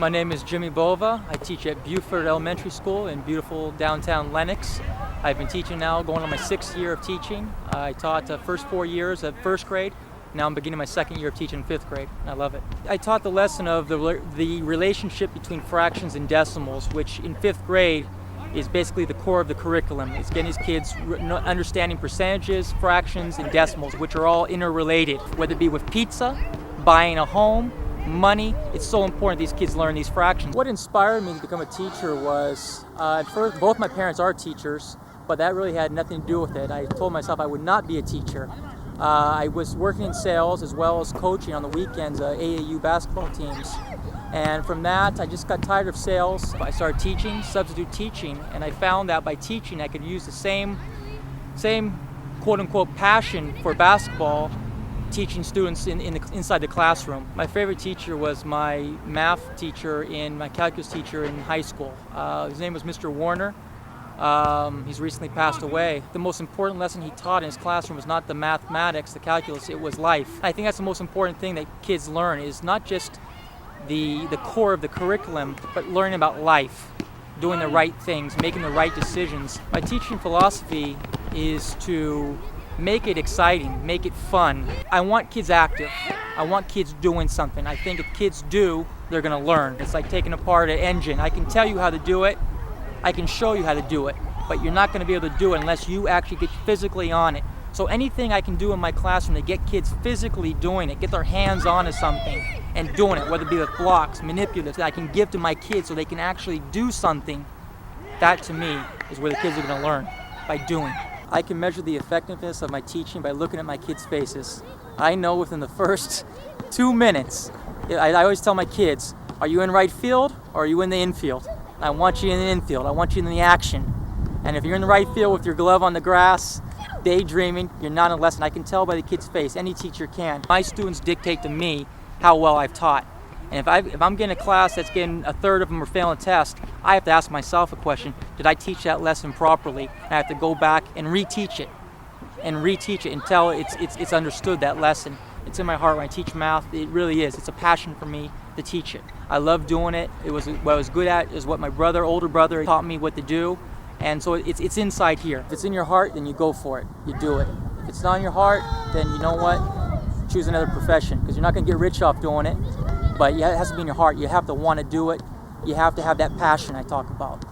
My name is Jimmy Bova. I teach at Buford Elementary School in beautiful downtown Lenox. I've been teaching now, going on my 6th year of teaching. I taught the first 4 years at 1st grade. Now I'm beginning my 2nd year of teaching in 5th grade. I love it. I taught the lesson of the relationship between fractions and decimals, which in 5th grade is basically the core of the curriculum. It's getting these kids understanding percentages, fractions, and decimals, which are all interrelated, whether it be with pizza, buying a home, money. It's so important these kids learn these fractions. What inspired me to become a teacher was, at first, both my parents are teachers, but that really had nothing to do with it. I told myself I would not be a teacher. I was working in sales as well as coaching on the weekends, AAU basketball teams. And from that, I just got tired of sales. I started teaching, substitute teaching, and I found that by teaching I could use the same quote-unquote passion for basketball teaching students inside the classroom. My favorite teacher was my math teacher my calculus teacher in high school. His name was Mr. Warner. He's recently passed away. The most important lesson he taught in his classroom was not the mathematics, the calculus, it was life. I think that's the most important thing that kids learn, is not just the core of the curriculum, but learning about life, doing the right things, making the right decisions. My teaching philosophy is to make it exciting, make it fun. I want kids active. I want kids doing something. I think if kids do, they're gonna learn. It's like taking apart an engine. I can tell you how to do it, I can show you how to do it, but you're not gonna be able to do it unless you actually get physically on it. So anything I can do in my classroom to get kids physically doing it, get their hands onto something and doing it, whether it be with blocks, manipulatives, that I can give to my kids so they can actually do something, that to me is where the kids are gonna learn, by doing. I can measure the effectiveness of my teaching by looking at my kids' faces. I know within the first 2 minutes, I always tell my kids, are you in right field or are you in the infield? I want you in the infield, I want you in the action. And if you're in the right field with your glove on the grass, daydreaming, you're not in a lesson. I can tell by the kid's face, any teacher can. My students dictate to me how well I've taught. And if I'm getting a class that's getting a third of them are failing a test, I have to ask myself a question, did I teach that lesson properly? And I have to go back and reteach it until it's understood, that lesson. It's in my heart when I teach math. It really is. It's a passion for me to teach it. I love doing it. What I was good at is what my older brother taught me what to do. And so it's inside here. If it's in your heart, then you go for it. You do it. If it's not in your heart, then you know what? Choose another profession, because you're not going to get rich off doing it. But it has to be in your heart. You have to want to do it. You have to have that passion I talk about.